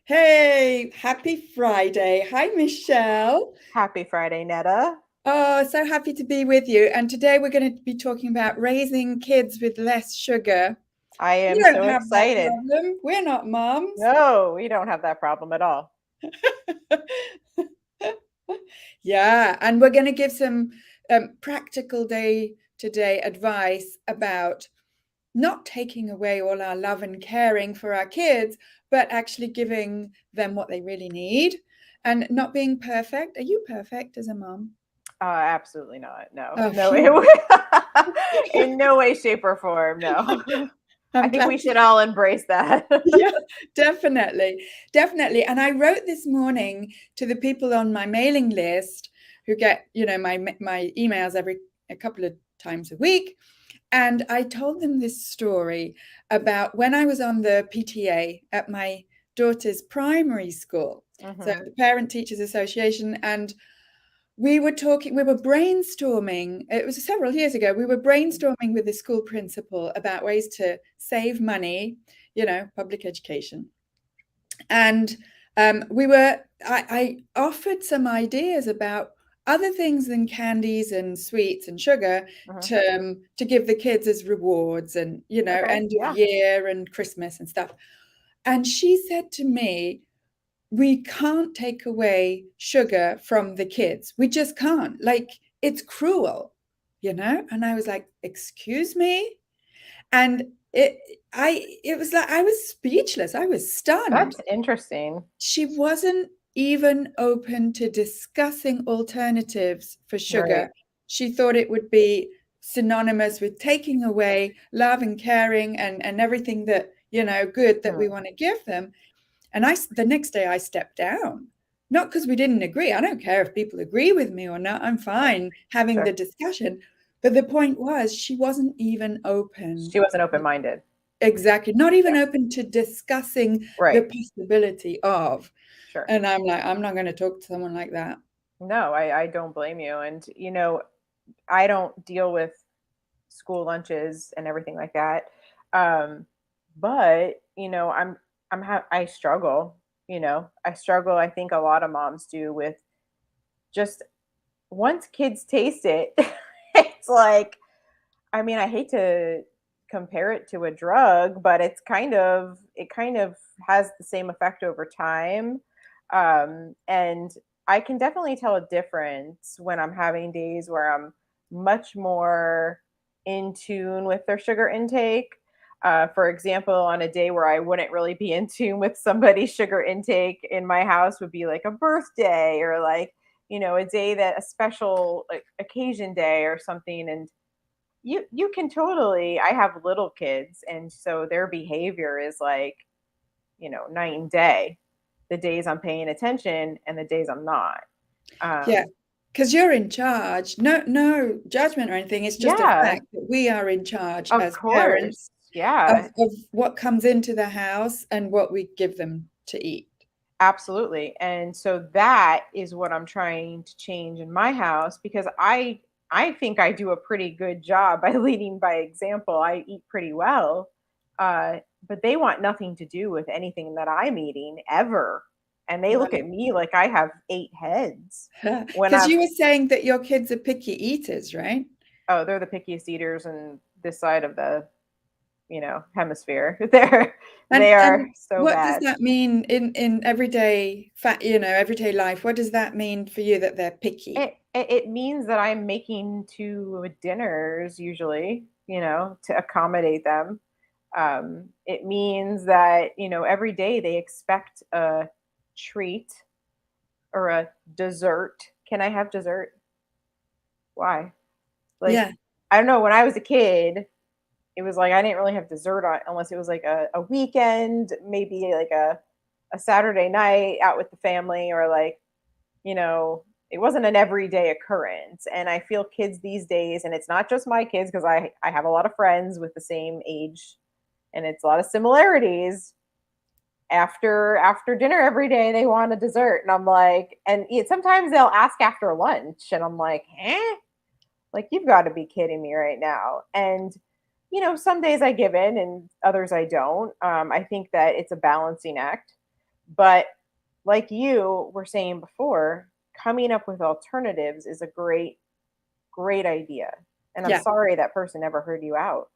Hey, happy Friday. Hi, Michelle. Happy Friday, Netta. Oh, so happy to be with you. And today we're going to be talking about raising kids with less sugar. I You am don't so have that excited. problem. We're not moms. No, we don't have that problem at all. Yeah, and we're going to give some practical day-to-day advice about not taking away all our love and caring for our kids, but actually giving them what they really need and not being perfect. Are you perfect as a mom? Absolutely not. No, Oh, no, phew. in no way, shape, or form. No. I I'm think glad we to. should all embrace that. Yeah, definitely. Definitely. And I wrote this morning to the people on my mailing list who get, my emails every a couple of times a week. And I told them this story about when I was on the PTA at my daughter's primary school. So Hmm. the Parent Teachers Association, and we were brainstorming. It was several years ago. We were brainstorming with the school principal about ways to save money, public education. And I offered some ideas about other things than candies and sweets and sugar Hmm. to give the kids as rewards and, Okay. end of Yeah. year and Christmas and stuff. And she said to me, we can't take away sugar from the kids. We just can't. Like, it's cruel. And I was like, excuse me? And it was like I was speechless. I was stunned. That's interesting. She wasn't even open to discussing alternatives for Right. sugar. She thought it would be synonymous with taking away love and caring and everything that, good that we Hmm. want to give them. And the next day I stepped down. Not because we didn't agree. I don't care if people agree with me or not. I'm fine having the Sure. discussion. But the point was, she wasn't even open. She wasn't open-minded. Exactly. Not even Yeah. open to discussing the Right. possibility of. Sure. And I'm like, I'm not going to talk to someone like that. No, I don't blame you. And, I don't deal with school lunches and everything like that. Um, but I struggle. I struggle. I think a lot of moms do with just once kids taste it, it's like, I mean, I hate to compare it to a drug, but it kind of has the same effect over time. And I can definitely tell a difference when I'm having days where I'm much more in tune with their sugar intake. For example, on a day where I wouldn't really be in tune with somebody's sugar intake in my house would be like a birthday or like, a day that a special like, occasion day or something. And you can totally, I have little kids and so their behavior is like, night and day. The days I'm paying attention and the days I'm not. Yeah. Um Because you're in charge. No, no judgment or anything. It's just a yeah, fact that we are in charge of as course. parents Yeah, of what comes into the house and what we give them to eat. absolutely. And so that is what I'm trying to change in my house because I think I do a pretty good job by leading by example. I eat pretty well. But they want nothing to do with anything that I'm eating ever. And they look Right. at me like I have eight heads when Because I've, you were saying that your kids are picky eaters, right? oh, they're the pickiest eaters in this side of the, hemisphere. They are And so what does bad. that mean in everyday life? What does that mean for you that they're picky? It means that I'm making two dinners usually, to accommodate them. It means that, every day they expect a treat or a dessert. Can I have dessert? Why? Like, Yeah. I don't know. When I was a kid, it was like I didn't really have dessert on unless it was like a weekend, maybe like a Saturday night out with the family, or like, you know, it wasn't an everyday occurrence. And I feel kids these days, and it's not just my kids, because I have a lot of friends with the same age and it's a lot of similarities. After dinner every day they want a dessert, and I'm like, and sometimes they'll ask after lunch and I'm like, like, you've got to be kidding me right now. And some days I give in and others I don't. I think that it's a balancing act, But like you were saying before, coming up with alternatives is a great idea. And I'm Yeah. sorry that person never heard you out.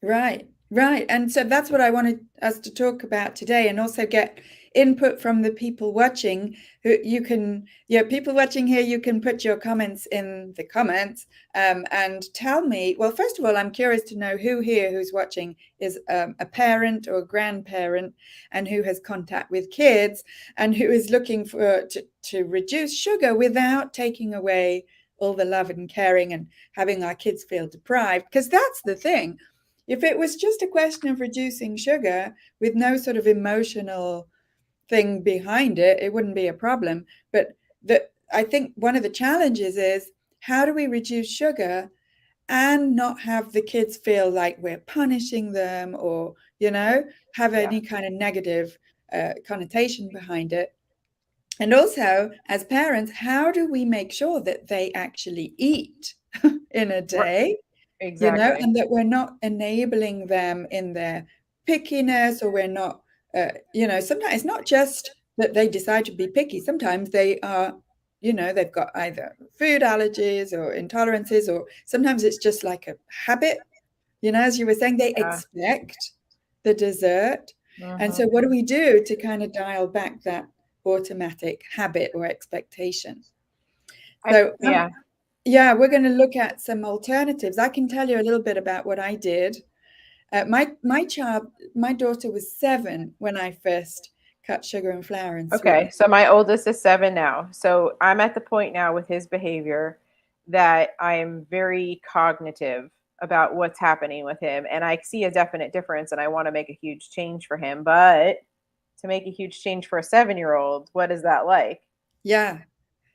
Right, right. And so that's what I wanted us to talk about today, and also get input from the people watching. Who you can, yeah, people watching here, you can put your comments in the comments, and tell me. Well, first of all, I'm curious to know who here who's watching is a parent or a grandparent, and who has contact with kids, and who is looking to reduce sugar without taking away all the love and caring and having our kids feel deprived. Because that's the thing. If it was just a question of reducing sugar with no sort of emotional thing behind it, it wouldn't be a problem. But I think one of the challenges is, how do we reduce sugar and not have the kids feel like we're punishing them, or, have Yeah. any kind of negative connotation behind it? And also, as parents, how do we make sure that they actually eat in a day? Exactly. And that we're not enabling them in their pickiness, or we're not, sometimes it's not just that they decide to be picky. Sometimes they are, they've got either food allergies or intolerances, or sometimes it's just like a habit, as you were saying, they Yeah. expect the dessert. And so Hmm. what do we do to kind of dial back that automatic habit or expectation? So, Yeah. yeah, we're going to look at some alternatives. I can tell you a little bit about what I did. My daughter was 7 when I first cut sugar and flour and Okay, sweetened. so my oldest is 7 now. So I'm at the point now with his behavior that I am very cognitive about what's happening with him. And I see a definite difference and I want to make a huge change for him. But to make a huge change for a 7-year-old, what is that like? Yeah,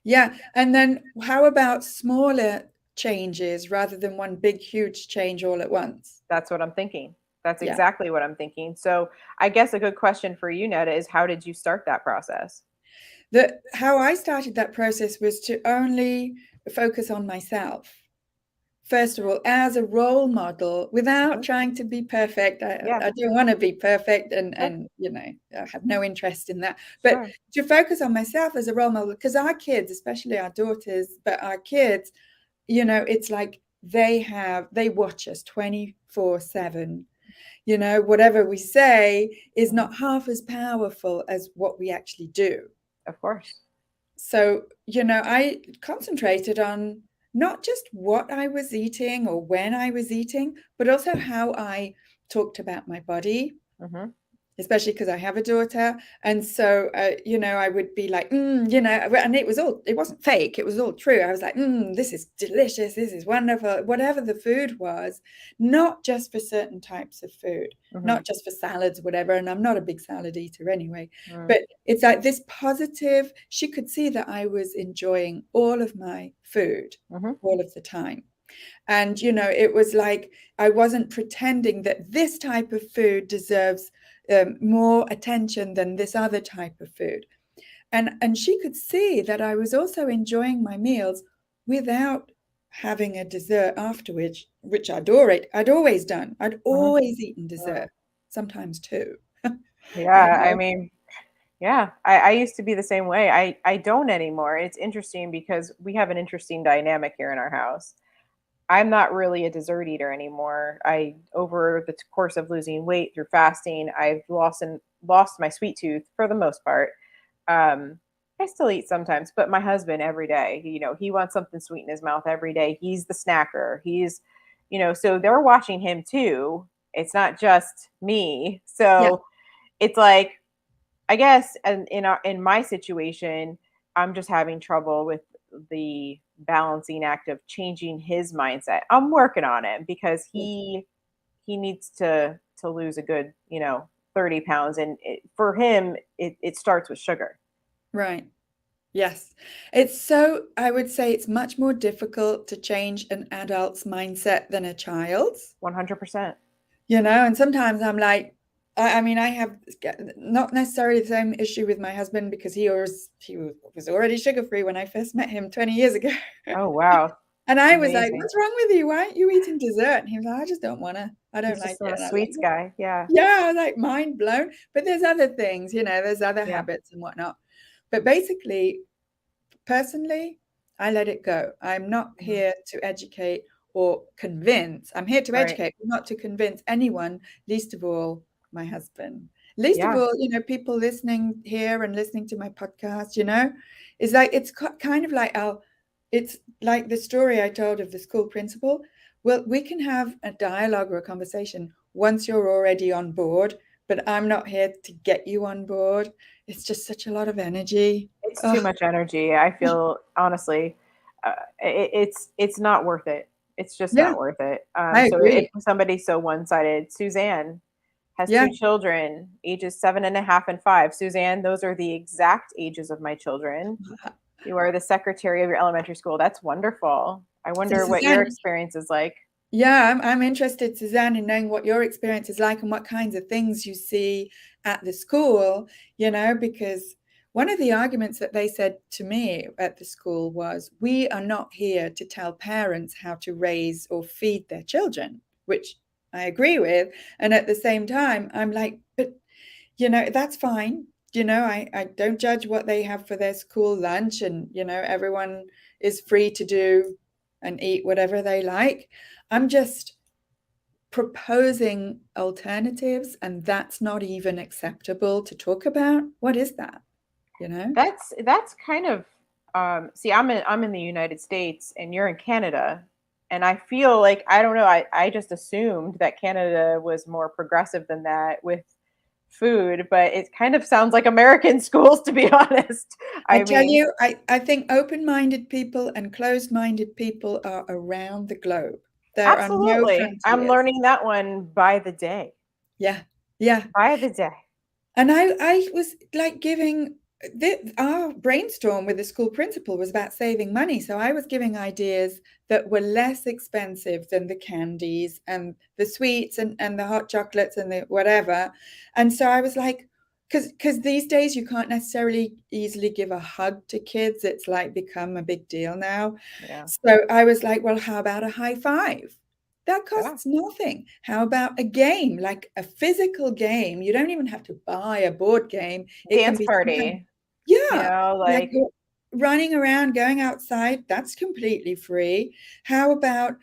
yeah. And then how about smaller changes rather than one big, huge change all at once? That's what I'm thinking. That's Yeah. exactly what I'm thinking. So I guess a good question for you, Netta, is how did you start that process? How I started that process was to only focus on myself. First of all, as a role model, without Mhm. trying to be perfect. Yeah, I don't want to be perfect, sure, and I have no interest in that. But sure. to focus on myself as a role model, because our kids, especially our daughters, but our kids, it's like they watch us 24/7. Whatever we say is Mhm. not half as powerful as what we actually do. Of course. So, I concentrated on not just what I was eating or when I was eating, but also how I talked about my body, Hmm. especially because I have a daughter. And so, I would be like, and it wasn't fake. It was all true. I was like, this is delicious. This is wonderful. Whatever the food was, not just for certain types of food, Hmm. not just for salads, whatever. And I'm not a big salad eater anyway, Mm. but it's like this positive, she could see that I was enjoying all of my food Hmm. all of the time. And, it was like I wasn't pretending that this type of food deserves more attention than this other type of food. And she could see that I was also enjoying my meals without having a dessert afterwards, which I'd always done. I'd Hmm. always eaten dessert, sometimes two. Yeah, I mean, yeah, I used to be the same way. I don't anymore. It's interesting because we have an interesting dynamic here in our house. I'm not really a dessert eater anymore. Over the course of losing weight through fasting, I've lost my sweet tooth for the most part. Um, I still eat sometimes, but my husband every day, he wants something sweet in his mouth every day. He's the snacker. So they're watching him too. It's not just me. Yeah, So it's like, I guess, and in my situation, I'm just having trouble with the balancing act of changing his mindset. I'm working on it because yeah, he needs to lose a good 30 pounds, and for him it starts with sugar. right. Yes. I would say it's much more difficult to change an adult's mindset than a child's. 100%. And sometimes I'm like, I mean, I have not necessarily the same issue with my husband, because he was already sugar free when I first met him 20 years ago. Oh, wow. And I was like, Amazing. what's wrong with you? Why aren't you eating dessert? And he was like, I just don't want to. I don't He's like just it. a And I was like, sweets guy. Yeah. yeah, I was like mind blown. But there's other things, there's other Yeah. habits and whatnot. But basically, personally, I let it go. I'm not Mhm. here to educate or convince. I'm here to Right. educate, not to convince anyone, least of all my husband. Least of Yeah. all, people listening here and listening to my podcast, is like it's kind of like it's like the story I told of the school principal. Well, we can have a dialogue or a conversation once you're already on board, but I'm not here to get you on board. It's just such a lot of energy. It's too Oh, much energy. I feel honestly, it's not worth it. It's just yeah, not worth it. I So if agree. somebody's so one-sided, Suzanne has Yeah. two children, ages 7.5 and 5. Suzanne, those are the exact ages of my children. You are the secretary of your elementary school. That's wonderful. I So wonder what your Suzanne, experience is like. yeah, I'm interested, Suzanne, in knowing what your experience is like and what kinds of things you see at the school, because one of the arguments that they said to me at the school was, we are not here to tell parents how to raise or feed their children, which I agree with. And at the same time, I'm like, but that's fine. I don't judge what they have for their school lunch, and everyone is free to do and eat whatever they like. I'm just proposing alternatives, and that's not even acceptable to talk about. What is that? That's kind of see, I'm in the United States and you're in Canada. And I feel like I don't know, I just assumed that Canada was more progressive than that with food, but it kind of sounds like American schools, to be honest. I I tell mean, you, I think open-minded people and closed-minded people are around the globe. There are no absolutely. I'm frontiers. learning that one by the day. Yeah, yeah. By the day. And I was like our brainstorm with the school principal was about saving money. So I was giving ideas that were less expensive than the candies and the sweets and the hot chocolates and the whatever. And so I was like, because these days you can't necessarily easily give a hug to kids. It's like become a big deal now. Yeah. So I was like, well, how about a high five? That Yeah. costs nothing. How about a game, like a physical game? You don't even have to buy a board game. It can Dance be some kind of, party, yeah, like like you're running around, going outside, that's completely free. How about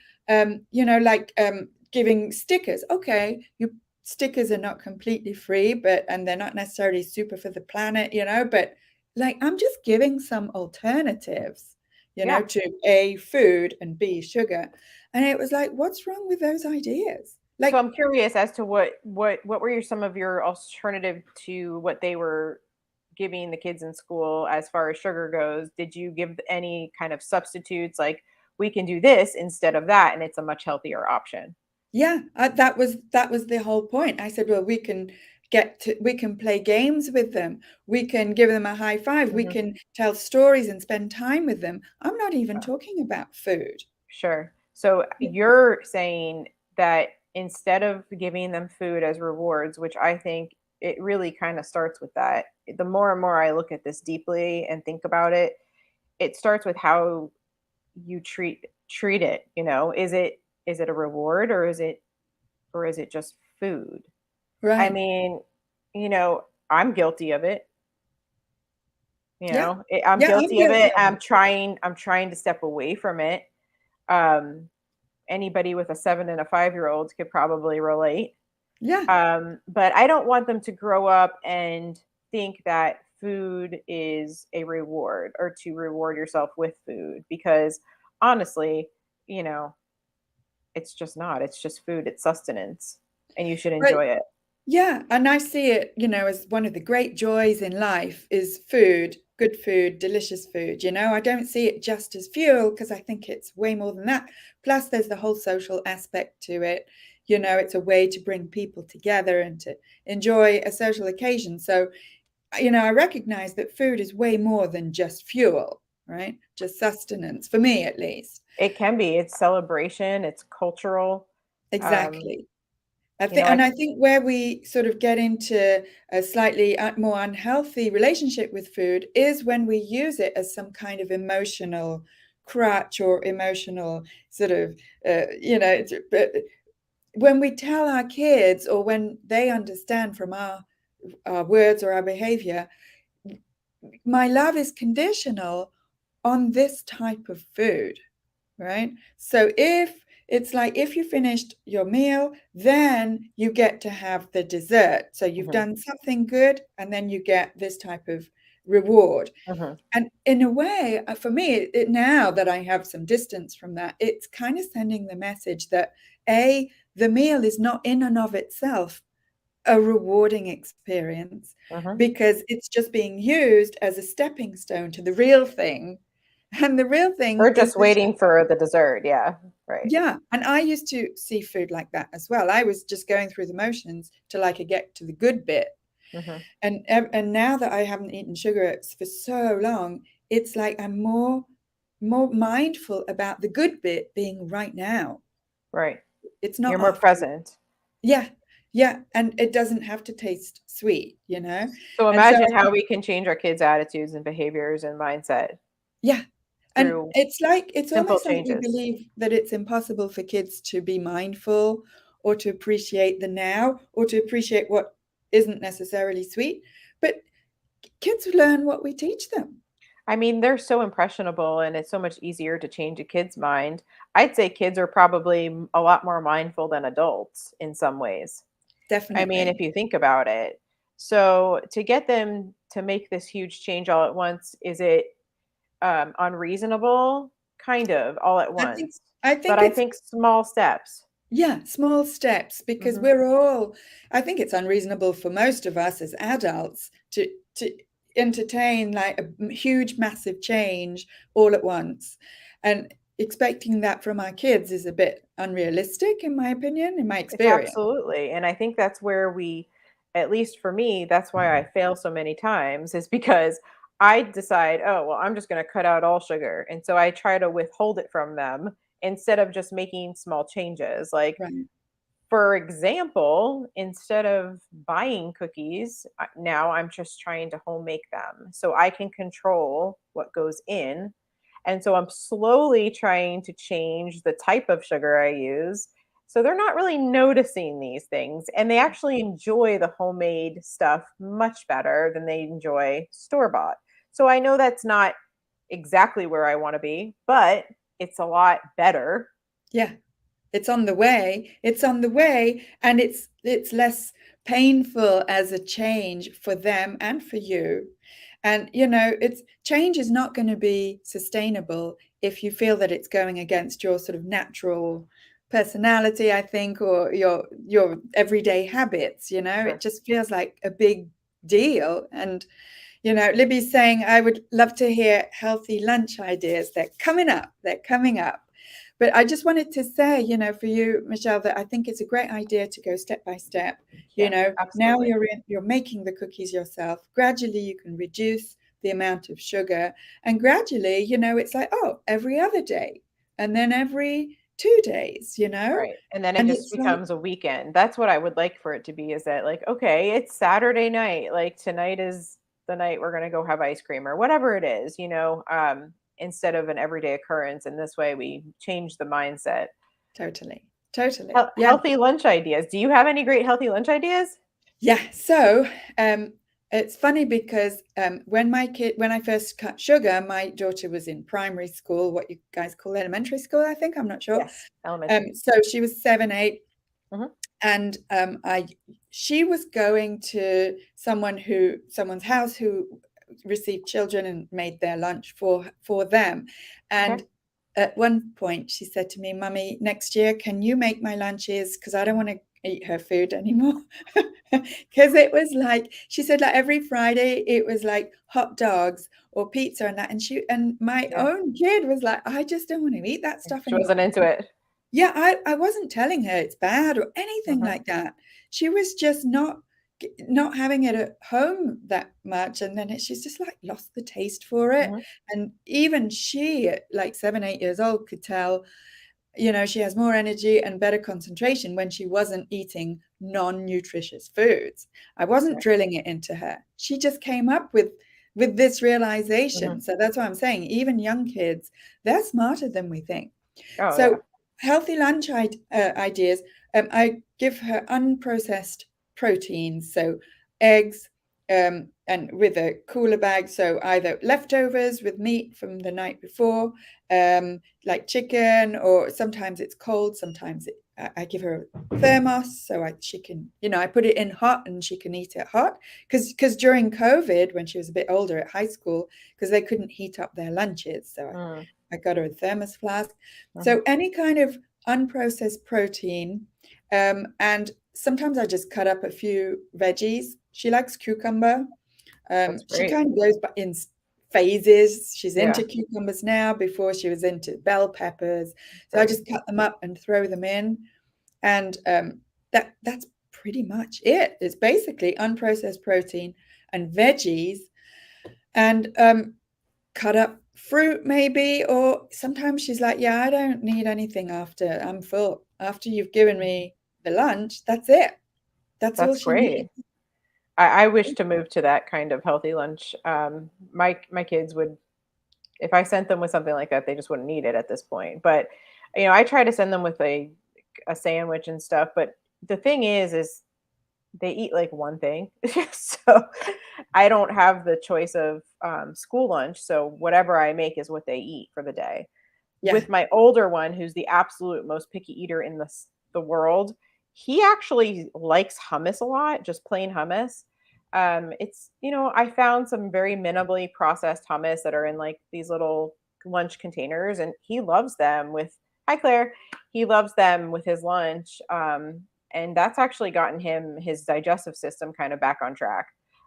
giving stickers? Okay, you stickers are not completely free, and they're not necessarily super for the planet, but like I'm just giving some alternatives, yeah. to A, food, and B, sugar. And it was like, what's wrong with those ideas? So Like, I'm curious as to what were some of your alternative to what they were giving the kids in school as far as sugar goes? Did you give any kind of substitutes like we can do this instead of that and it's a much healthier option? yeah, that was the whole point. I said, well, we can play games with them. We can give them a high five. We Mhm. can tell stories and spend time with them. I'm not even talking about food. Sure. So you're saying that instead of giving them food as rewards, which I think it really kind of starts with that. The more and more I look at this deeply and think about it, it starts with how you treat it, is it a reward or is it just food? I Right. mean, I'm guilty of it. Yeah. I'm Yeah, I'm guilty of guilty it. of I'm it. trying to step away from it. Um Anybody with a 7 and a 5-year-old could probably relate. Yeah. But I don't want them to grow up and think that food is a reward or to reward yourself with food because honestly, you know, it's just not. It's just food, it's sustenance, and you should Right. enjoy it. Yeah, and I see it, as one of the great joys in life is food, good food, delicious food. I don't see it just as fuel because I think it's way more than that. Plus, there's the whole social aspect to it. It's a way to bring people together and to enjoy a social occasion. So, I recognize that food is way more than just fuel, right? Just sustenance, for me at least. It can be. It's celebration, it's cultural. Um, Exactly. I you think, know, and I I think where we sort of get into a slightly more unhealthy relationship with food is when we use it as some kind of emotional crutch or emotional sort of, but when we tell our kids, or when they understand from our words or our behavior, my love is conditional on this type of food, right? So if it's like, if you finished your meal, then you get to have the dessert. So you've done something good, and then you get this type of reward. And in a way, for me, now that I have some distance from that, it's kind of sending the message that the meal is not in and of itself a rewarding experience, because it's just being used as a stepping stone to the real thing. And the real We're thing is just waiting for the dessert. Yeah. Right. yeah. And I used to see food like that as well. I was just going through the motions till I could get to the good bit. And now that I haven't eaten sugar for so long, it's like I'm more mindful about the good bit being right now. Right. It's not You're more after. present. Yeah. Yeah. And it doesn't have to taste sweet, you know? So And so, imagine how we can change our kids' attitudes and behaviors and mindset yeah. And through it's simple almost like we changes. believe that it's impossible for kids to be mindful or to appreciate the now or to appreciate what isn't necessarily sweet. But kids learn what we teach them. I mean, they're so impressionable and it's so much easier to change a kid's mind. I'd say kids are probably a lot more mindful than adults in some ways. I mean, Definitely. if you think about it. So to get them to make this huge change all at once, is it unreasonable? Kind of all at I think once. I But think I it's think small steps. yeah, small steps, because Hmm. I think it's unreasonable for most of us as adults to entertain like a huge, massive change all at once. And expecting that from our kids is a bit unrealistic, in my opinion, in my It's experience. absolutely. And I think that's where we, at least for me, that's why I fail so many times, is because I decide, oh, well, I'm just going to cut out all sugar. And so I try to withhold it from them instead of just making small changes. Like, Right. for example, instead of buying cookies, now I'm just trying to home make them so I can control what goes in. And so I'm slowly trying to change the type of sugar I use. So they're not really noticing these things. And they actually enjoy the homemade stuff much better than they enjoy store bought. So I know that's not exactly where I want to be, but it's a lot better. Yeah. It's on the way. It's on the way, and it's less painful as a change for them and for you. And it's change is not going to be sustainable if you feel that it's going against your sort of natural personality, I think, or your everyday habits. It Sure. just feels like a big deal. And Libby's saying, I would love to hear healthy lunch ideas. They're coming up. They're coming up. But I just wanted to say, for you, Michelle, that I think it's a great idea to go step by step. Yeah, Now absolutely. you're making the cookies yourself. Gradually, you can reduce the amount of sugar. And gradually, it's like, oh, every other day. And then every 2 days, Right. And then it And just it's like, becomes a weekend. That's what I would like for it to be, is that like, okay, it's Saturday night. Like tonight is the night we're gonna go have ice cream or whatever it is, instead of an everyday occurrence. And this way we change the mindset. totally, totally. Yeah. Healthy lunch ideas. Do you have any great healthy lunch ideas? Yeah, so it's funny because when I first cut sugar, my daughter was in primary school, what you guys call elementary school, I think, I'm not sure. Yes, elementary. So she was 7, 8, Hmm. and she was going to someone's house who received children and made their lunch for them. Okay. And at one point she said to me, Mummy, next year can you make my lunches, because I don't want to eat her food anymore. Because it was like, she said, like every Friday it was like hot dogs or pizza and that, and my Yeah. own kid was like, I just don't want to eat that stuff She anymore. wasn't into it. Yeah, I wasn't telling her it's bad or anything Hmm. like that. She was just not having it at home that much, and then she's just like lost the taste for it. Hmm. And even she, at like 7, 8 years old, could tell, she has more energy and better concentration when she wasn't eating non-nutritious foods. I wasn't Right. drilling it into her. She just came up with with this Hmm. realization. So that's why I'm saying even young kids, they're smarter than we think. Oh yeah. So healthy lunch ideas. I give her unprocessed proteins, so eggs, and with a cooler bag. So either leftovers with meat from the night before, like chicken, or sometimes it's cold. Sometimes I give her a thermos so she can, I put it in hot and she can eat it hot. Because during COVID, when she was a bit older at high school, because they couldn't heat up their lunches, so Mm. I got her a thermos flask. Hmm. So any kind of unprocessed protein, and sometimes I just cut up a few veggies. She likes cucumber. That's She great. kind of goes in phases. She's Yeah, into cucumbers now. Before she was into bell peppers. So I great. just cut them up and throw them in, and that's pretty much it. It's basically unprocessed protein and veggies, and cut up fruit maybe, or sometimes she's like, yeah, I don't need anything after I'm full. After you've given me the lunch, that's it. That's all That's she needs. great. I wish to move to that kind of healthy lunch. My kids would, if I sent them with something like that, they just wouldn't eat it at this point. But I try to send them with a sandwich and stuff. But the thing is they eat like one thing, so I don't have the choice of school lunch. So whatever I make is what they eat for the day. Yeah, With my older one, who's the absolute most picky eater in the world, he actually likes hummus a lot, just plain hummus. It's I found some very minimally processed hummus that are in like these little lunch containers, and he loves them with. Hi, Claire. He loves them with his lunch, and that's actually gotten his digestive system kind of back on track.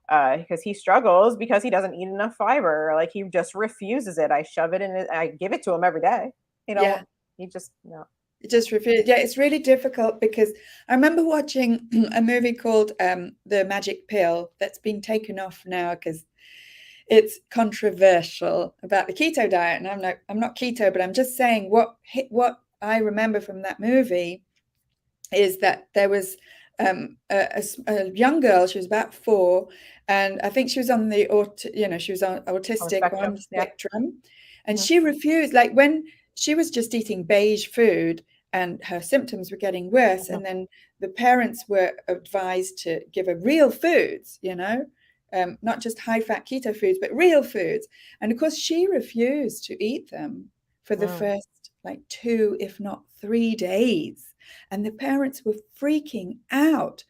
Because he struggles because he doesn't eat enough fiber. Like he just refuses it. I shove it in it. I give it to him every day. yeah. He just no. It just refused. Yeah, it's really difficult because I remember watching a movie called The Magic Pill that's been taken off now because it's controversial about the keto diet. And I'm not keto, but I'm just saying what I remember from that movie is that there was a young girl. She was about 4, and I think she was on she was on On the autistic or on spectrum. the Yeah. spectrum, and Mhm. she refused. Like when she was just eating beige food, and her symptoms were getting worse, Mhm. and then the parents were advised to give her real foods, not just high-fat keto foods, but real foods. And of course, she refused to eat them for the Mm. first like 2, if not 3 days, and the parents were freaking out.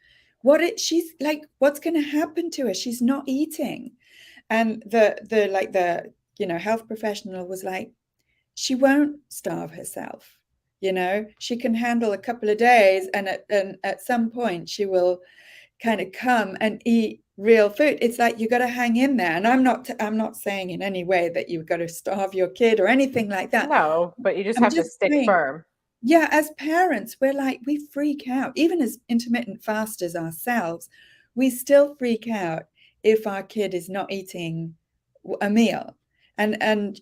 She's like, what's going to happen to her? She's not eating. And the health professional was like, she won't starve herself. She can handle a couple of days, and at some point she will kind of come and eat real food. It's like you got to hang in there. And I'm not saying in any way that you've got to starve your kid or anything like that. No, but you just I'm have to just stick saying, firm. yeah, as parents, we freak out. Even as intermittent fasters ourselves, we still freak out if our kid is not eating a meal. And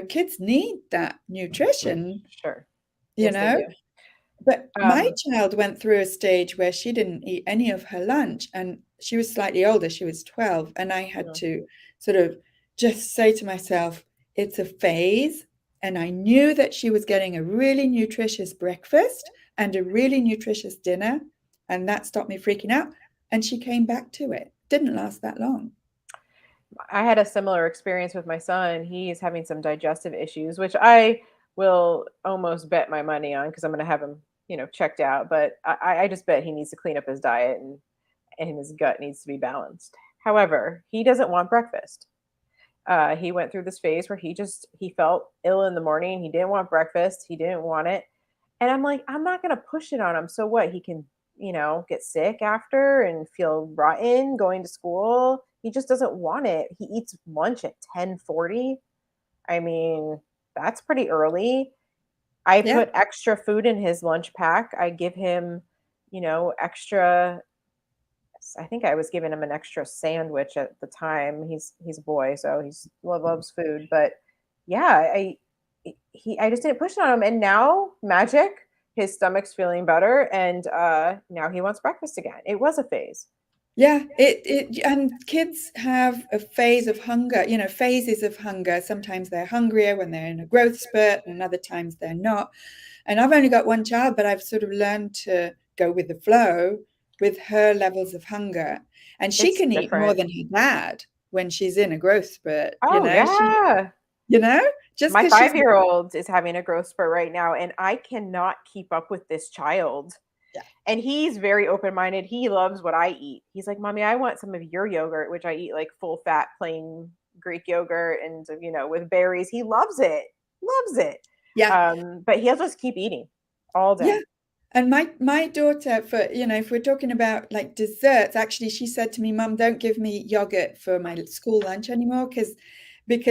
kids need that nutrition, Sure. you Yes, they know. do. But my Um, child went through a stage where she didn't eat any of her lunch, and she was slightly older. She was 12, and I had mm, to sort of just say to myself, it's a phase. And I knew that she was getting a really nutritious breakfast and a really nutritious dinner, and that stopped me freaking out. And she came back to it. Didn't last that long. I had a similar experience with my son. He's having some digestive issues, which I will almost bet my money on because I'm going to have him, checked out. But I just bet he needs to clean up his diet and his gut needs to be balanced. However, he doesn't want breakfast. He went through this phase where he felt ill in the morning. He didn't want breakfast. He didn't want it. And I'm like, I'm not going to push it on him. So what? He can, get sick after and feel rotten going to school. He just doesn't want it. He eats lunch at 10:40. I mean, that's pretty early. I Yeah. put extra food in his lunch pack. I give him, extra. I think I was giving him an extra sandwich at the time. He's a boy, so he's loves food. But yeah, I just didn't push it on him, and now magic, his stomach's feeling better, and now he wants breakfast again. It was a phase. Yeah, and kids have a phase of hunger, phases of hunger. Sometimes they're hungrier when they're in a growth spurt, and other times they're not. And I've only got one child, but I've sort of learned to go with the flow with her levels of hunger. And she It's can eat more different. than her dad when she's in a growth spurt, Oh yeah. you know, just My because she's, 5-year-old is having a growth spurt right now, and I cannot keep up with this child. yeah, And he's very open-minded. He loves what I eat. He's like, "Mommy, I want some of your yogurt," which I eat like full fat plain Greek yogurt and with berries. He loves it. Loves it. yeah, But he'll just keep eating all yeah. day. And my daughter, for if we're talking about like desserts, actually, she said to me, "Mum, don't give me yogurt for my school lunch anymore because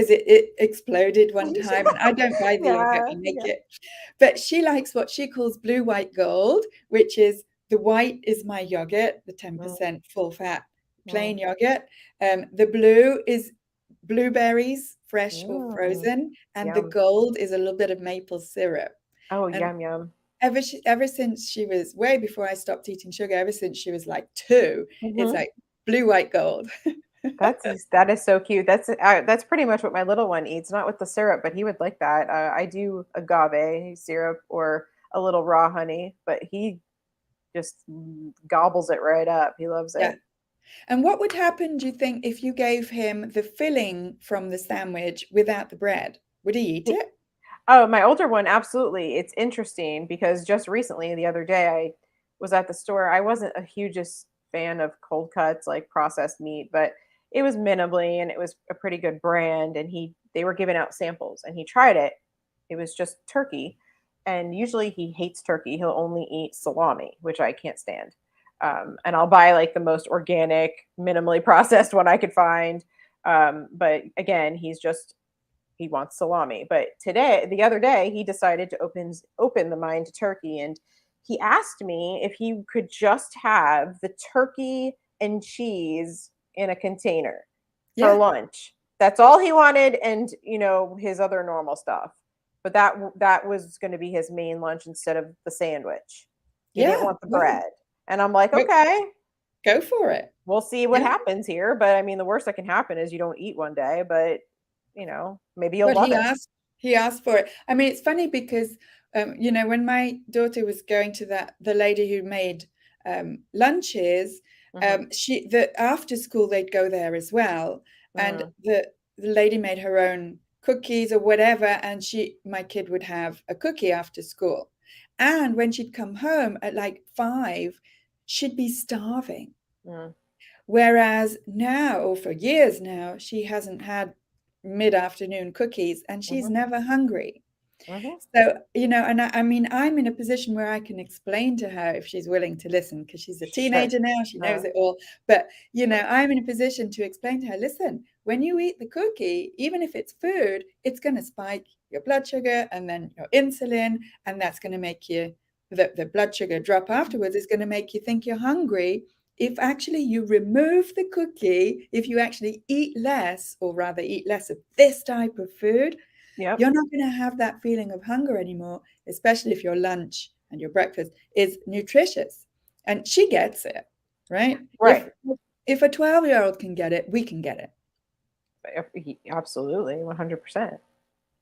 it exploded one time, and I don't buy the yogurt, Yeah, I make yeah. it." But she likes what she calls blue, white, gold, which is the white is my yogurt, the Mm, 10% full fat mm, plain yogurt. The blue is blueberries, fresh or mm. frozen, and the Yum. gold is a little bit of maple syrup. Oh, And yum, yum. ever since she was way before I stopped eating sugar, ever since she was like 2, it's Hmm. like blue, white, gold. That is so cute. That's pretty much what my little one eats. Not with the syrup, but he would like that. I do agave syrup or a little raw honey, but he just gobbles it right up. He loves Yeah. it. And what would happen, do you think, if you gave him the filling from the sandwich without the bread? Would he eat He- it? Oh, my older one, absolutely. It's interesting because just recently, the other day, I was at the store. I wasn't a hugest fan of cold cuts, like processed meat, but it was minimally and it was a pretty good brand. And they were giving out samples and he tried it. It was just turkey. And usually he hates turkey. He'll only eat salami, which I can't stand. And I'll buy like the most organic, minimally processed one I could find. But again, he wants salami. But the other day, he decided to open the mind to turkey, and he asked me if he could just have the turkey and cheese in a container for Yeah. lunch. That's all he wanted, and his other normal stuff. But that was going to be his main lunch instead of the sandwich. He didn't Yeah. want the Well, bread, and I'm like, go, okay, go for it. we'll see what Yeah. happens here. But I mean, the worst that can happen is you don't eat one day, but maybe you'll But love it. he asked for it. I mean, it's funny because when my daughter was going to the lady who made lunches, Hmm. the after school they'd go there as well, and Mm. the lady made her own cookies or whatever, and my kid would have a cookie after school, and when she'd come home at like 5, she'd be starving. Mm. Whereas now, or for years now, she hasn't had mid-afternoon cookies and she's Mhm. never hungry. Mhm. So, and I mean, I'm in a position where I can explain to her if she's willing to listen, because she's a Sure. teenager now, she knows Uh, it all. But, I'm in a position to explain to her, listen, when you eat the cookie, even if it's food, it's going to spike your blood sugar and then your insulin, and that's going to make the blood sugar drop afterwards is going to make you think you're hungry. If actually you remove the cookie, if you actually eat less, or rather eat less of this type of food, yep. you're not going to have that feeling of hunger anymore, especially if your lunch and your breakfast is nutritious. And she gets it, right? Right. If a 12-year-old can get it, we can get it. Absolutely. 100%.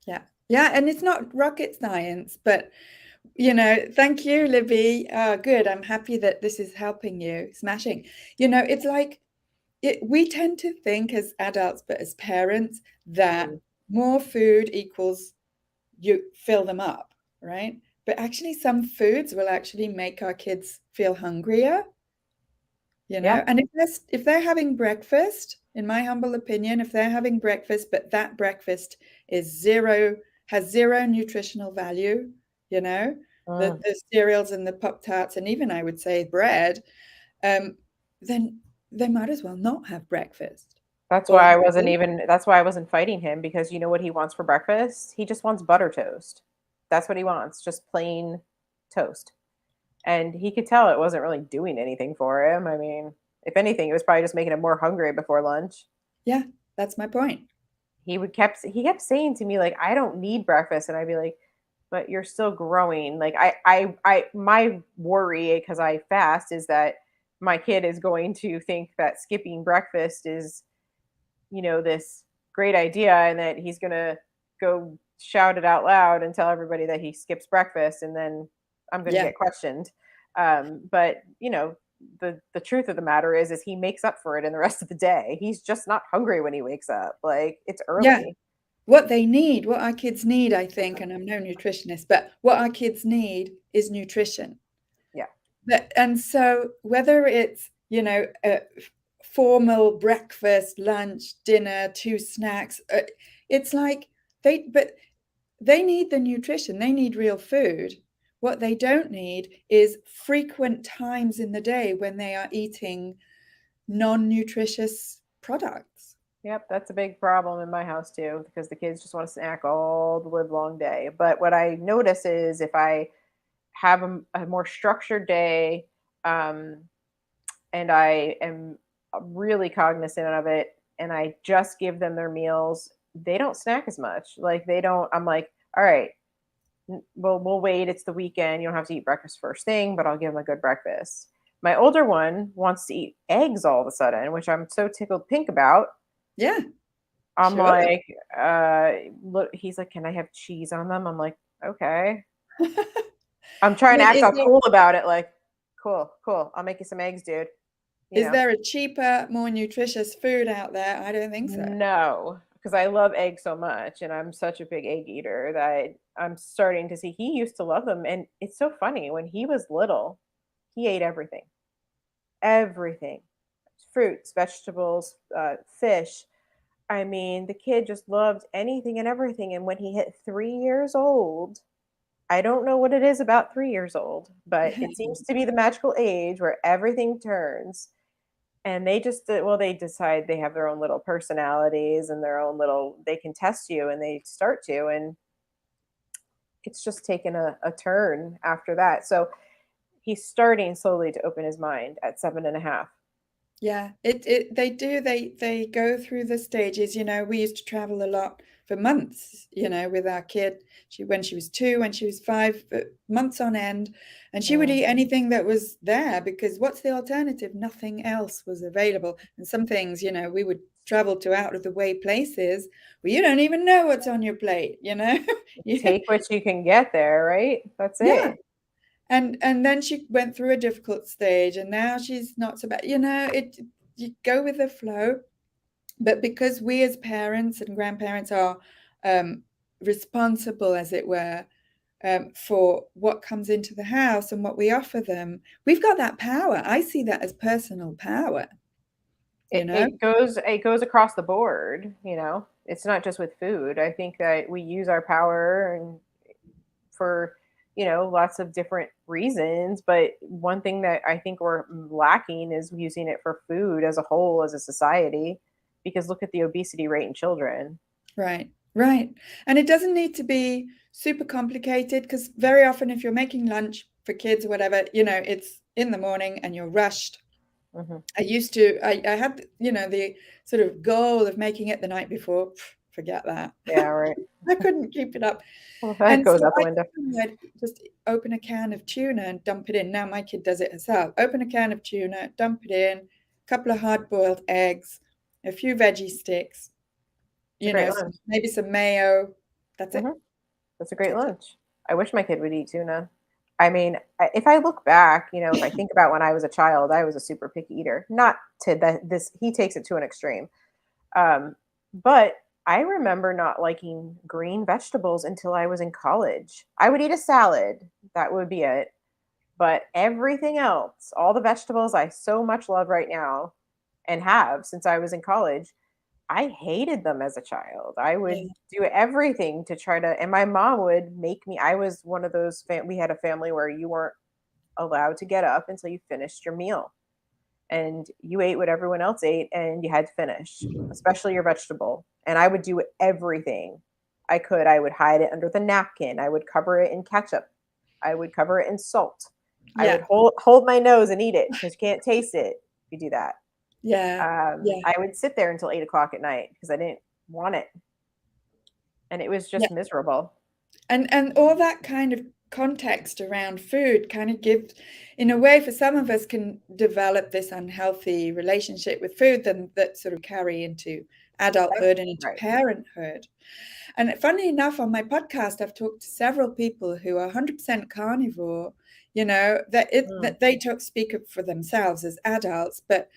Yeah. Yeah. And it's not rocket science, but thank you, Libby. Good. I'm happy that this is helping you. Smashing. It's like we tend to think as adults, but as parents, that Mm. more food equals you fill them up, right? But actually, some foods will actually make our kids feel hungrier, Yeah. And if they're having breakfast, in my humble opinion, if they're having breakfast, but that breakfast has zero nutritional value, you know, Mm. the cereals and the Pop Tarts, and even I would say bread, um, then they might as well not have breakfast That's or why I have wasn't lunch. even that's why I wasn't fighting him because you know what he wants for breakfast? He just wants butter toast. That's what he wants, just plain toast. And he could tell it wasn't really doing anything for him. I mean, if anything, it was probably just making him more hungry before lunch. Yeah, that's my point. He kept saying to me like, "I don't need breakfast," and I'd be like, "But you're still growing." Like I my worry because I fast is that my kid is going to think that skipping breakfast is, this great idea, and that he's going to go shout it out loud and tell everybody that he skips breakfast, and then I'm going to Yeah. get questioned. But the truth of the matter is he makes up for it in the rest of the day. He's just not hungry when he wakes up. Like, it's Yeah. early. What they need, what our kids need, I think, and I'm no nutritionist, but what our kids need is nutrition. Yeah. And so whether it's, a formal breakfast, lunch, dinner, two snacks, it's like they need the nutrition. They need real food. What they don't need is frequent times in the day when they are eating non-nutritious products. Yep, that's a big problem in my house too, because the kids just want to snack all the live long day. But what I notice is if I have a more structured day, um, and I am really cognizant of it, and I just give them their meals, they don't snack as much. Like, they don't. I'm like, all right, well, we'll wait. It's the weekend. You don't have to eat breakfast first thing, but I'll give them a good breakfast. My older one wants to eat eggs all of a sudden, which I'm so tickled pink about. Yeah, I'm sure. like, look, he's like, can I have cheese on them? I'm like, okay. I'm I trying to mean, act all cool about it. Like, cool, cool. I'll make you some eggs, dude. You is know, there a cheaper, more nutritious food out there? I don't think so. no, because I love eggs so much, and I'm such a big egg eater that I'm starting to see he used to love them. And it's so funny, when he was little, he ate everything, everything, fruits, vegetables, fish. I mean, the kid just loved anything and everything. And when he hit 3 years old, I don't know what it is about 3 years old, but it seems to be the magical age where everything turns. And they just, well, they decide they have their own little personalities and their own little, they can test you, and they start to. And it's just taken a turn after that. So he's starting slowly to open his mind at 7.5. Yeah, they do. They go through the stages. We used to travel a lot for months, with our kid. When she was 2, when she was 5, months on end, and she would Mm. eat anything that was there because what's the alternative? Nothing else was available. And some things, we would travel to out of the way places where you don't even know what's on your plate, Yeah. Take what you can get there, right? That's Yeah. it. And then she went through a difficult stage, and now she's not so bad. You go with the flow. But because we as parents and grandparents are responsible, as it were, for what comes into the house and what we offer them, we've got that power. I see that as personal power, you It, know? it goes across the board. It's not just with food. I think that we use our power and for lots of different reasons, but one thing that I think we're lacking is using it for food as a whole, as a society, because look at the obesity rate in children. Right, right. And it doesn't need to be super complicated because very often if you're making lunch for kids or whatever, it's in the morning and you're rushed. Hmm. I had, the sort of goal of making it the night before. Forget that. Yeah, right. I couldn't keep it up. Well, that And goes so out the window. I'd just open a can of tuna and dump it in. Now my kid does it herself. Open a can of tuna, dump it in, a couple of hard-boiled eggs, a few veggie sticks, It's a great lunch. maybe some mayo. That's it. Hmm. That's a great That's it. lunch. I wish my kid would eat tuna. I mean, if I look back, if I think about when I was a child, I was a super picky eater. Not to that, this, he takes it to an extreme. But I remember not liking green vegetables until I was in college. I would eat a salad, that would be it. But everything else, all the vegetables I so much love right now and have since I was in college, I hated them as a child. I Yeah. would do everything to try to, and my mom would make me. I was one of those, we had a family where you weren't allowed to get up until you finished your meal. And you ate what everyone else ate and you had to finish, especially your vegetable. And I would do everything I could. I would hide it under the napkin. I would cover it in ketchup. I would cover it in salt. I would Yeah. hold my nose and eat it because you can't taste it if you do that. Yeah. Yeah. I would sit there until 8 o'clock at night because I didn't want it. And it was Yeah. just miserable. And all that kind of context around food kind of gives, in a way, for some of us can develop this unhealthy relationship with food then that sort of carry into adulthood and into Right. parenthood. And funny enough, on my podcast, I've talked to several people who are 100% carnivore, Mm, that they speak up for themselves as adults. But,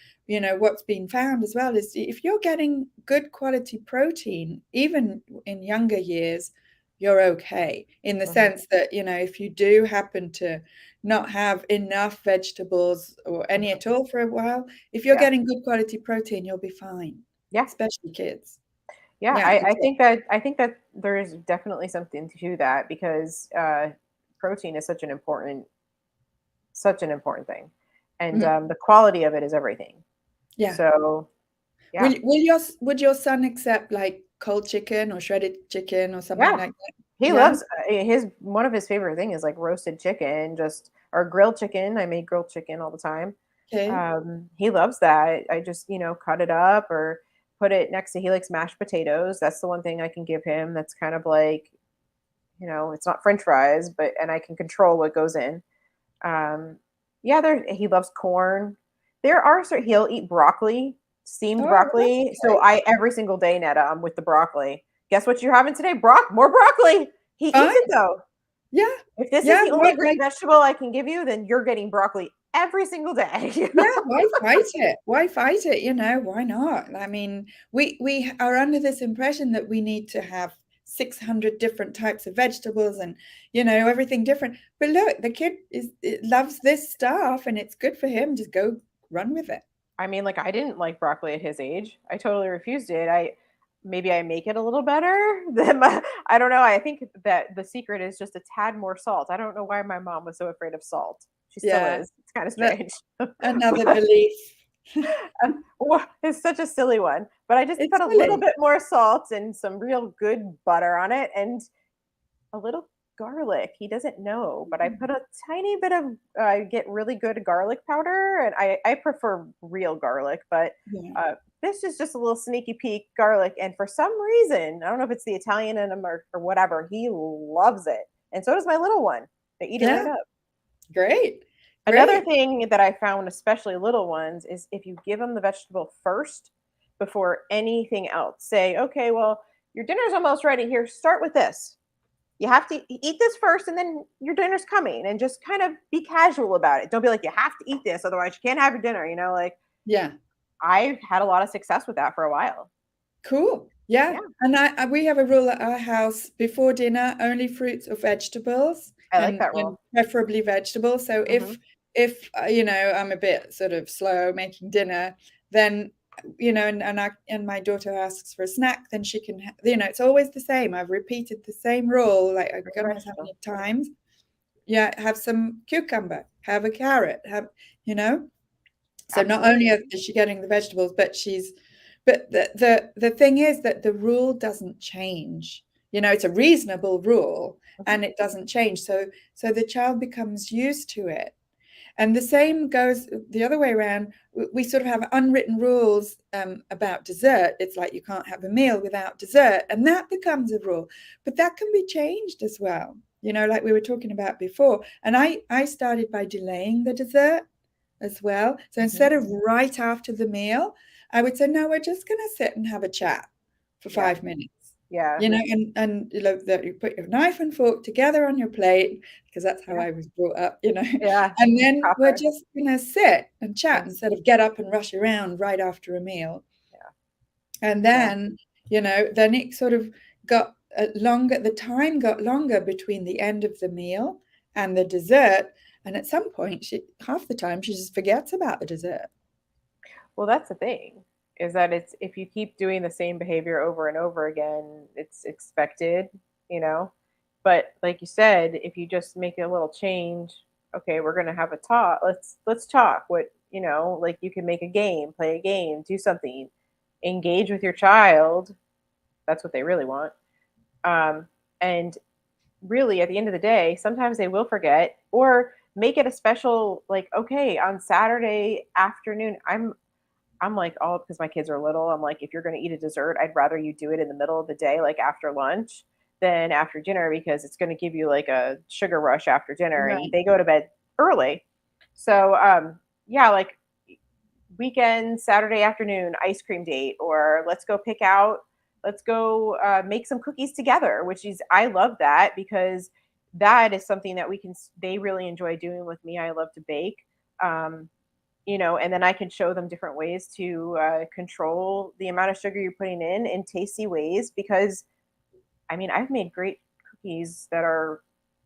what's been found as well is if you're getting good quality protein, even in younger years, you're okay in the mhm. sense that, if you do happen to not have enough vegetables or any Mhm. at all for a while, if you're Yeah. getting good quality protein, you'll be fine, Yeah. especially kids. Yeah. Yeah. I think that there is definitely something to that because protein is such an important thing, and Mhm. the quality of it is everything. Yeah. So yeah, Would your son accept like cold chicken or shredded chicken or something yeah. like that? He Yeah. loves his one of his favorite thing is like roasted chicken, just or grilled chicken. I make grilled chicken all the time. Okay. He loves that. I just, cut it up or put it next to he likes mashed potatoes. That's the one thing I can give him that's kind of like, it's not French fries, but and I can control what goes in. Um, yeah, he loves corn. There are he'll eat broccoli, steamed Oh, that's broccoli. So okay. I every single day, Netta, I'm with the broccoli. Guess what you're having today? More broccoli. He eats Fine. it though. Yeah. If this is Yeah. the only green vegetable I can give you, then you're getting broccoli every single day. Yeah. Why fight it? Why fight it? Why not? I mean, we are under this impression that we need to have 600 different types of vegetables and everything different. But look, the kid loves this stuff and it's good for him. Just go run with it. I mean, like I didn't like broccoli at his age. I totally refused it. I make it a little better I don't know. I think that the secret is just a tad more salt. I don't know why my mom was so afraid of salt. She still Yeah. is. It's kind of That strange. another But belief. it's such a silly one. But I just It's put a little silly. bit more salt and some real good butter on it and a little garlic. He doesn't know, but I put a tiny bit of get really good garlic powder, and I prefer real garlic, but Yeah. this is just a little sneaky peek garlic. And for some reason, I don't know if it's the Italian in him or whatever, he loves it, and so does my little one. They eat it Yeah. right up. Great. Another Great. thing that I found, especially little ones, is if you give them the vegetable first before anything else. Say, okay, well, your dinner's almost ready. Here, start with this. You have to eat this first and then your dinner's coming, and just kind of be casual about it. Don't be like, you have to eat this, otherwise you can't have your dinner. Like Yeah. I've had a lot of success with that for a while. Cool. Yeah. Yeah, And we have a rule at our house before dinner, only fruits or vegetables I like and that rule. preferably vegetables. So Hmm. if I'm a bit sort of slow making dinner, then and my daughter asks for a snack, then she can it's always the same. I've repeated the same rule like Bring God a knows how vegetable. many times. Yeah, have some cucumber, have a carrot, you know. So not only Absolutely. is she getting the vegetables, but the thing is that the rule doesn't change. It's a reasonable rule Hmm. and it doesn't change. So the child becomes used to it. And the same goes the other way around. We sort of have unwritten rules about dessert. It's like you can't have a meal without dessert, and that becomes a rule. But that can be changed as well. Like we were talking about before. And I started by delaying the dessert as well. So Hmm. instead of right after the meal, I would say, no, we're just going to sit and have a chat for Yeah. 5 minutes. Yeah. And that you put your knife and fork together on your plate because that's how Yeah. I was brought up, Yeah. and then we're Proper. just going to sit and chat Yes. instead of get up and rush around right after a meal. Yeah. And Yeah. then, then it sort of got longer, the time got longer between the end of the meal and the dessert. And at some point, half the time, she just forgets about the dessert. Well, that's the thing, is that it's if you keep doing the same behavior over and over again, it's expected, you know. But like you said, if you just make a little change, okay, we're gonna have a talk. Let's talk. Like you can make a game, play a game, do something, engage with your child. That's what they really want. And really, at the end of the day, sometimes they will forget or make it a special. Like, okay, on Saturday afternoon, I'm like, oh, because my kids are little. I'm like, if you're going to eat a dessert, I'd rather you do it in the middle of the day, like after lunch, than after dinner because it's going to give you like a sugar rush after dinner, and Right. they go to bed early. So yeah, like weekend Saturday afternoon ice cream date, or let's go make some cookies together, which is, I love that because that is something that they really enjoy doing with me. I love to bake. um, and then I can show them different ways to control the amount of sugar you're putting in tasty ways, because I mean, I've made great cookies that are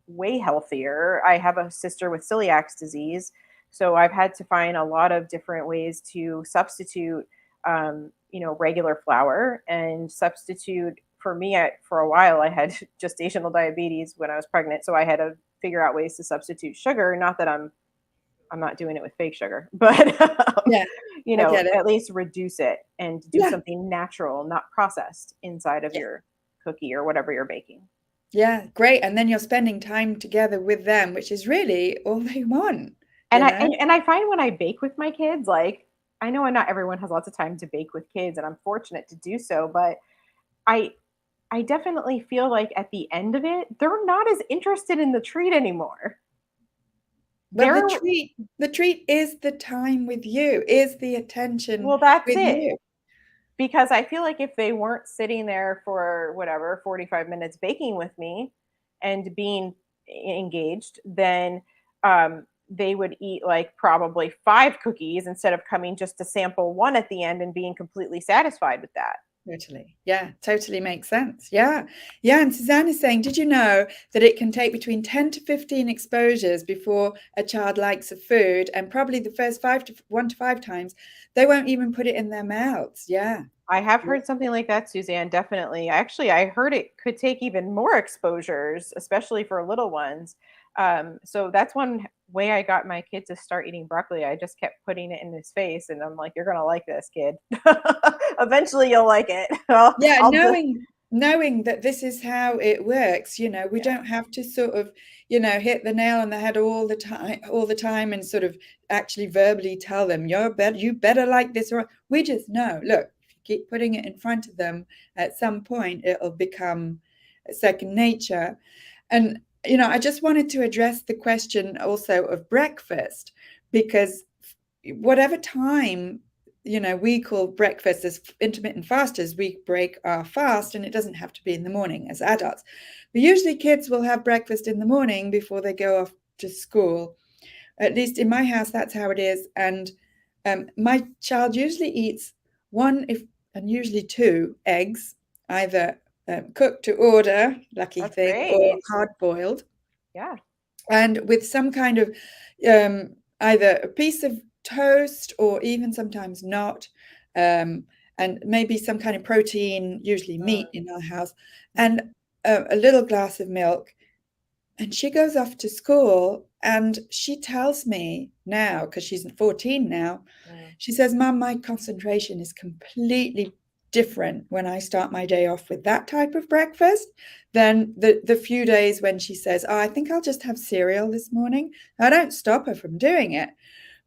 way healthier. I have a sister with celiac disease, so I've had to find a lot of different ways to substitute, regular flour, and substitute. For me, for a while, I had gestational diabetes when I was pregnant, so I had to figure out ways to substitute sugar. Not that I'm not doing it with fake sugar, but Yeah, I get it. at least reduce it and do Yeah, something natural, not processed inside of yeah, your cookie or whatever you're baking. yeah, great. And then you're spending time together with them, which is really all they want, And you I know? and I find when I bake with my kids, like, I know not everyone has lots of time to bake with kids, and I'm fortunate to do so, but I I definitely feel like at the end of it, they're not as interested in the treat anymore. Well, They're the treat is the time with you, is the attention Well, that's with it. you. Because I feel like if they weren't sitting there for whatever 45 minutes baking with me and being engaged, then they would eat like probably 5 cookies instead of coming just to sample one at the end and being completely satisfied with that. Totally. Yeah, totally makes sense. Yeah. Yeah. And Suzanne is saying, did you know that it can take between 10 to 15 exposures before a child likes a food? And probably the first 1 to 5 times, they won't even put it in their mouths. Yeah. I have heard something like that, Suzanne, definitely. Actually, I heard it could take even more exposures, especially for little ones. So that's one way I got my kid to start eating broccoli. I just kept putting it in his face, and I'm like, "You're gonna like this, kid. Eventually, you'll like it." Yeah, I'll just, knowing that this is how it works, we yeah. don't have to sort of, hit the nail on the head all the time and sort of actually verbally tell them you better like this, or we just know, look, if you keep putting it in front of them, at some point it'll become second nature. And I just wanted to address the question also of breakfast, because whatever time we call breakfast, as intermittent fasters, we break our fast, and it doesn't have to be in the morning as adults. But usually kids will have breakfast in the morning before they go off to school. At least in my house, that's how it is. And my child usually eats one, if and usually two eggs, either cooked to order, lucky That's thing, or great. hard boiled, Yeah. and with some kind of either a piece of toast or even sometimes not, um, and maybe some kind of protein, usually meat in our house, and a little glass of milk. And she goes off to school, and she tells me now, because she's 14 now, Mm. she says, Mum, my concentration is completely different when I start my day off with that type of breakfast than the few days when she says, oh, I think I'll just have cereal this morning. I don't stop her from doing it,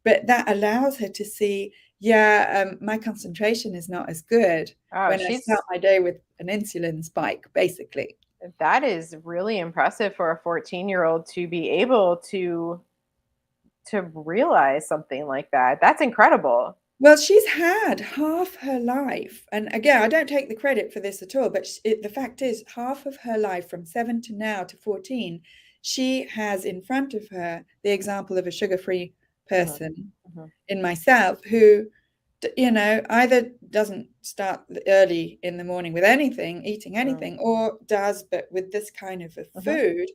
but that allows her to see, yeah, my concentration is not as good Oh, when I start my day with an insulin spike, basically. that is really impressive for a 14-year-old to be able to realize something like that. That's incredible. Well, she's had half her life, and again, I don't take the credit for this at all, but the fact is, half of her life from 7 to now to 14, she has in front of her the example of a sugar-free Mhm, person mhm, in myself who, either doesn't start early in the morning with anything, eating mhm, anything, or does, but with this kind of a mhm. food,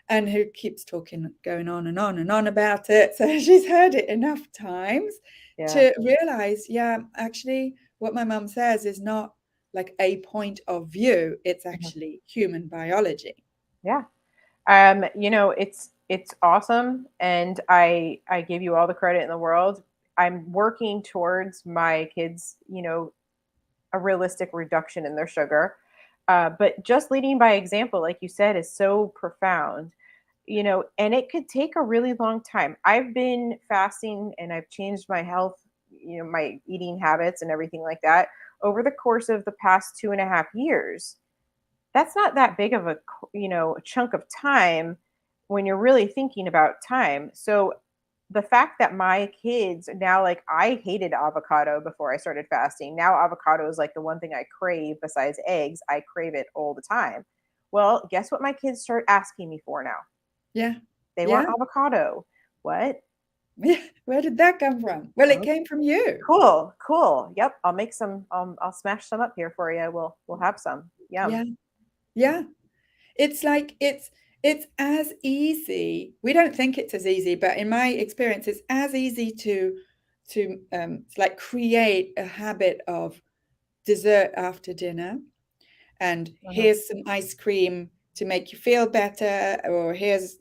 and who keeps talking, going on and on and on about it. So she's heard it enough times Yeah. to realize, yeah, actually, what my mum says is not like a point of view, it's Mhm. actually human biology. Yeah. It's awesome, and I give you all the credit in the world. I'm working towards my kids, a realistic reduction in their sugar. But just leading by example, like you said, is so profound, and it could take a really long time. I've been fasting and I've changed my health, my eating habits and everything like that over the course of the past 2.5 years. that's not that big of a, chunk of time when you're really thinking about time. So the fact that my kids now, like, I hated avocado before I started fasting. Now avocado is like the one thing I crave besides eggs. I crave it all the time. Well, guess what my kids start asking me for now? Yeah. They Yeah. want avocado. What? Yeah. Where did that come from? Well, it Oh, came from you. cool, cool. Yep, I'll make some. I'll smash some up here for you. We'll have some. Yum. Yeah. Yeah. It's like it's as easy. We don't think it's as easy, but in my experience, it's as easy to like create a habit of dessert after dinner, and Mhm. here's some ice cream to make you feel better, or here's,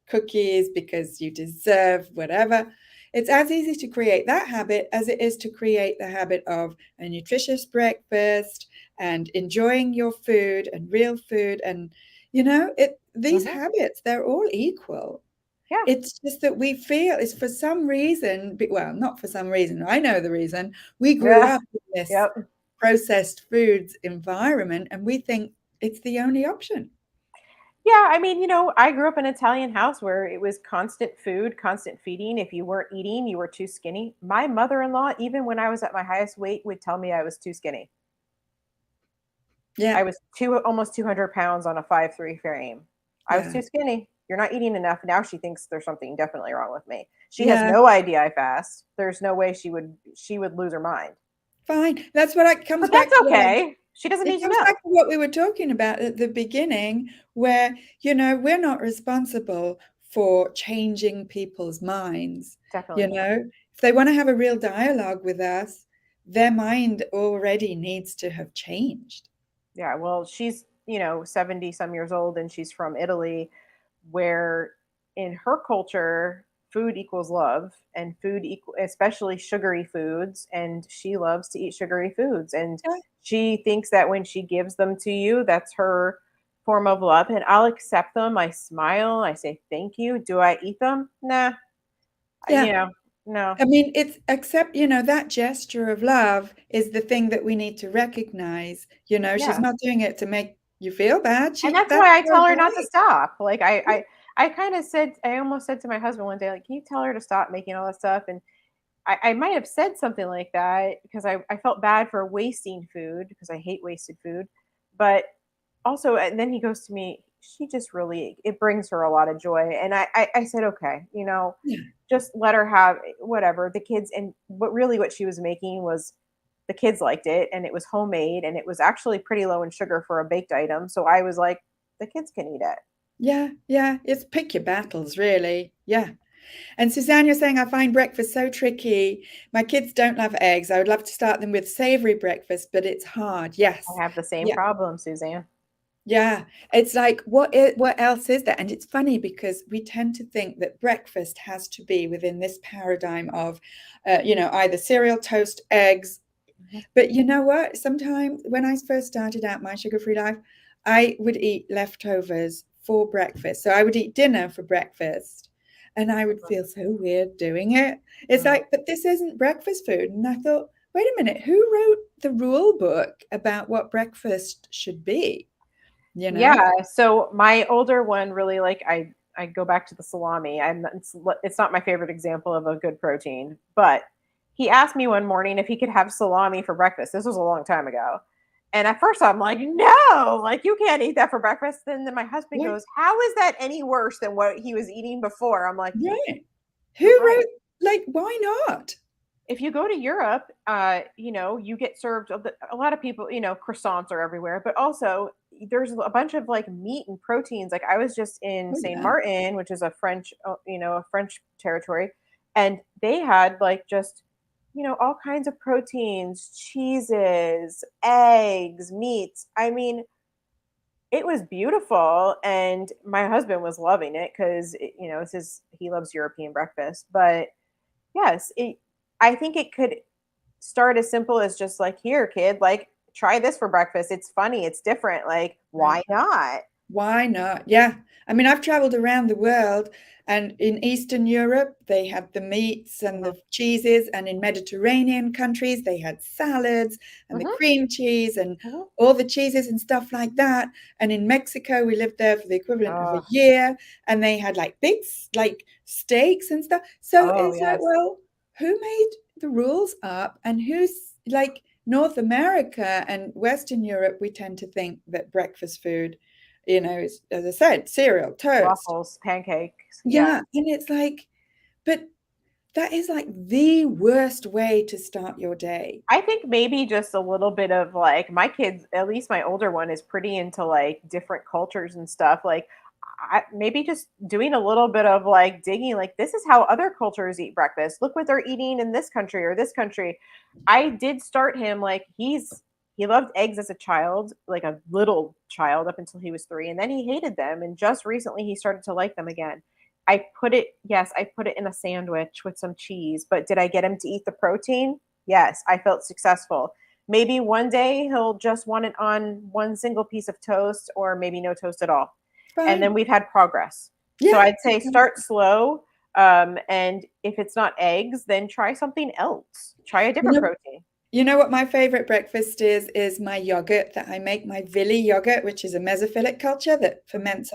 cookies because you deserve whatever. It's as easy to create that habit as it is to create the habit of a nutritious breakfast and enjoying your food and real food. And these Mhm. habits, they're all equal. Yeah. It's just that we feel it's for some reason, well, not for some reason, I know the reason. We grew Yeah. up in this Yep. processed foods environment, and we think it's the only option. Yeah, I mean, I grew up in an Italian house where it was constant food, constant feeding. If you weren't eating, you were too skinny. My mother-in-law, even when I was at my highest weight, would tell me I was too skinny. I Yeah, was almost 200 pounds on a 5'3" frame. I was yeah, too skinny. You're not eating enough. Now she thinks there's something definitely wrong with me. She has yeah. no idea I fast. There's no way she would lose her mind. Fine. That's what it comes But back that's to. okay. She doesn't It need to comes back know. to what we were talking about at the beginning, where, we're not responsible for changing people's minds. Definitely You not. know, if they want to have a real dialogue with us, their mind already needs to have changed. Yeah, well, she's, 70 some years old and she's from Italy, where in her culture, food equals love and especially sugary foods. And she loves to eat sugary foods. And Yeah, she thinks that when she gives them to you, that's her form of love. And I'll accept them. I smile. I say, thank you. Do I eat them? Nah, yeah. no. I mean, it's except, that gesture of love is the thing that we need to recognize. She's Yeah. not doing it to make you feel bad. And that's That's why I her tell her not to right. stop. Like I kind of said, I almost said to my husband one day, like, can you tell her to stop making all that stuff? And I might have said something like that because I felt bad for wasting food because I hate wasted food. But also, and then he goes to me, she just really, it brings her a lot of joy. And I said, okay, Yeah, just let her have whatever the kids. And what she was making was, the kids liked it and it was homemade and it was actually pretty low in sugar for a baked item. So I was like, the kids can eat it. yeah, yeah. It's pick your battles, really. Yeah. And Suzanne, you're saying I find breakfast so tricky. My kids don't love eggs. I would love to start them with savory breakfast, but it's hard. Yes. I have the same Yeah. problem, Suzanne. Yeah. It's like, what else is there? And it's funny because we tend to think that breakfast has to be within this paradigm of, either cereal, toast, eggs. Mhm. But you know what? Sometimes when I first started out my sugar-free life, I would eat leftovers for breakfast. So I would eat dinner for breakfast, and I would feel so weird doing it. It's Mhm. like, but this isn't breakfast food. And I thought, wait a minute, who wrote the rule book about what breakfast should be? You know? Yeah, so my older one really, like, I go back to the salami. It's not my favorite example of a good protein, but he asked me one morning if he could have salami for breakfast. This was a long time ago. And at first I'm like, "No, like you can't eat that for breakfast." Then my husband Right. goes, "How is that any worse than what he was eating before?" I'm like, Right. Who "You're wrote, right." like, why not? If you go to Europe, you get served a lot of people, croissants are everywhere, but also there's a bunch of like meat and proteins. Like I was just in Oh, Saint yeah. Martin, which is a French territory, and they had like just, all kinds of proteins, cheeses, eggs, meats. I mean, it was beautiful, and my husband was loving it because he loves European breakfast, but yes, I think it could start as simple as just like, here, kid, like try this for breakfast. It's funny, it's different. Like, why Right. not? Why not? Yeah. I mean, I've traveled around the world, and in Eastern Europe, they had the meats and Mhm. the cheeses, and in Mediterranean countries, they had salads and the Mhm. cream cheese and Mhm. all the cheeses and stuff like that. And in Mexico, we lived there for the equivalent of a Oh, year, and they had like big like steaks and stuff. So oh it's like, yes. well, who made the rules up, and who's like North America and Western Europe, we tend to think that breakfast food, as I said, cereal, toast. Waffles, pancakes. Yeah. Yeah. And it's like, but that is like the worst way to start your day. I think maybe just a little bit of like my kids, at least my older one, is pretty into like different cultures and stuff. Like, maybe just doing a little bit of like digging, like, this is how other cultures eat breakfast. Look what they're eating in this country or this country. I did start him like he loved eggs as a child, like a little child up until he was 3, and then he hated them. And just recently he started to like them again. I put it in a sandwich with some cheese, but did I get him to eat the protein? Yes, I felt successful. Maybe one day he'll just want it on one single piece of toast or maybe no toast at all. And then Fine. we've had progress. So Yeah. I'd say start slow. And if it's not eggs, then try something else. Try a You different know, protein. you know what my favorite breakfast is my yogurt that I make, my Villi yogurt, which is a mesophilic culture that Mhm, ferments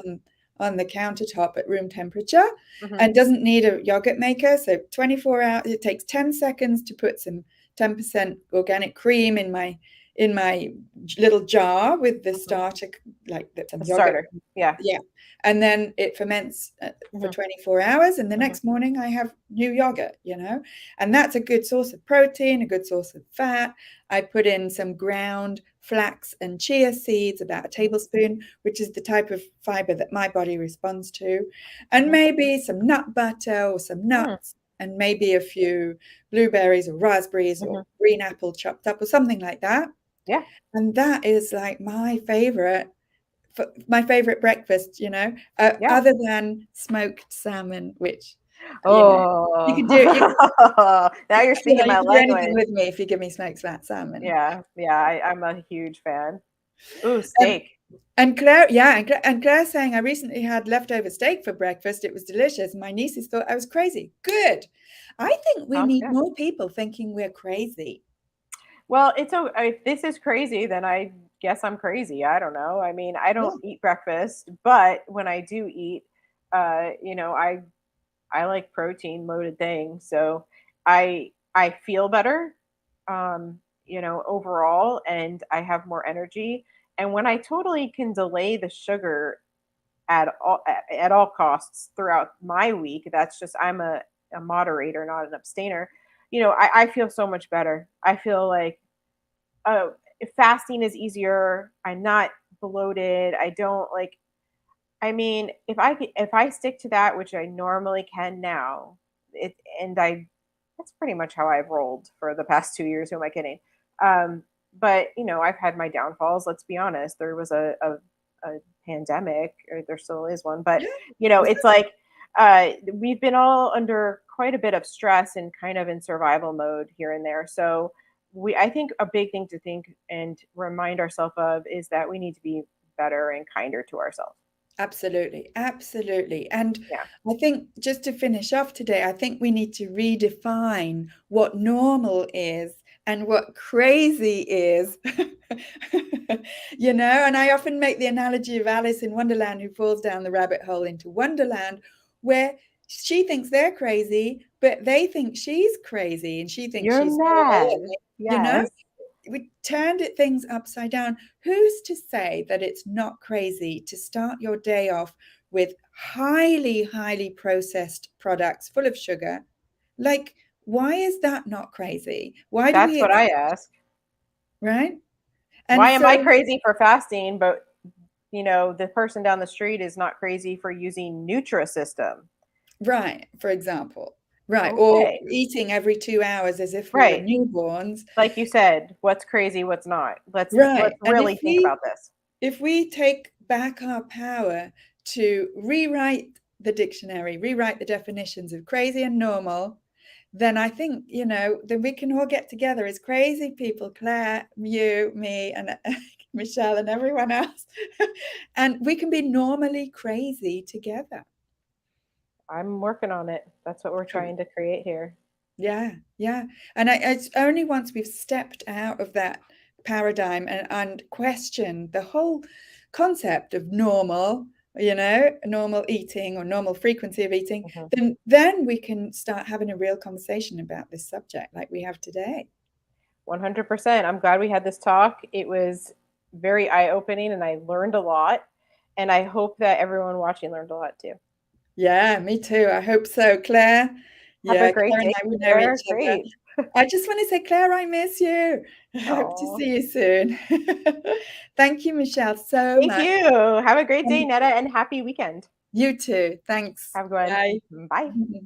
on the countertop at room temperature mhm, and doesn't need a yogurt maker. So 24 hours, it takes 10 seconds to put some 10% organic cream in my little jar with the mhm. starter, like some The yogurt. starter. Yeah. Yeah. And then it ferments for Mhm, 24 hours. And the mhm, next morning I have new yogurt, and that's a good source of protein, a good source of fat. I put in some ground flax and chia seeds, about a mhm, tablespoon, which is the type of fiber that my body responds to, and mhm, maybe some nut butter or some mm, nuts, and maybe a few blueberries or raspberries or mhm. green apple chopped up or something like that. Yeah. And that is like my favorite breakfast, Yeah. other than smoked salmon, which, you Oh, can do. now you're You speaking you my can do anything language. with me if you give me smoked flat salmon. Yeah. Yeah. I'm a huge fan. Ooh, And steak. and Claire, yeah, and Claire's saying I recently had leftover steak for breakfast. It was delicious. My nieces thought I was crazy. Good. I think we Sounds need good. more people thinking we're crazy. Well, if this is crazy, then I guess I'm crazy. I don't know. I mean, I Yeah. don't eat breakfast, but when I do eat, I like protein loaded things. So I feel better, overall, and I have more energy. And when I totally can delay the sugar at all costs throughout my week, that's just I'm a moderator, not an abstainer. I feel so much better. I feel like uh, fasting is easier. I'm not bloated. I don't like. I mean, if I stick to that, which I normally can now, it and I that's pretty much how I've rolled for the past 2 years. Who am I kidding? Um, but I've had my downfalls. Let's be honest. There was a pandemic, or there still is one. But Yeah. it's like we've been all under quite a bit of stress and kind of in survival mode here and there. So I think a big thing to think and remind ourselves of is that we need to be better and kinder to ourselves. Absolutely, absolutely. And Yeah. I think just to finish off today, I think we need to redefine what normal is and what crazy is. And I often make the analogy of Alice in Wonderland, who falls down the rabbit hole into Wonderland, where she thinks they're crazy, but they think she's crazy and she thinks You're she's normal. mad. You know, Yes. we turned things upside down. Who's to say that it's not crazy to start your day off with highly, highly processed products full of sugar? Like, why is that not crazy? Why do That's we what I accept, ask. right? And Why am so, I crazy for fasting, but the person down the street is not crazy for using Nutrisystem? right, for example, right, or Okay. eating every 2 hours as if we were Right. newborns, Like you said, what's crazy, what's not. Let's right? And really think about this. if we take back our power to rewrite the dictionary, rewrite the definitions of crazy and normal, then I think, then we can all get together as crazy people, Claire, you, me, and Michelle and everyone else. And we can be normally crazy together. I'm working on it. That's what we're trying to create here. Yeah, yeah. And it's only once we've stepped out of that paradigm and questioned the whole concept of normal, normal eating or normal frequency of eating, then we can start having a real conversation about this subject like we have today. 100%. I'm glad we had this talk. It was very eye-opening and I learned a lot. And I hope that everyone watching learned a lot too. Yeah, me too. I hope so. Claire. Have a Yeah, great Claire and day. I, we know each other. Great. I just want to say, Claire, I miss you. I hope to see you soon. Thank you, Michelle, so much. Thank you. Have a great day, Netta, and happy weekend. You too. Thanks. Have a good one. Bye. Bye.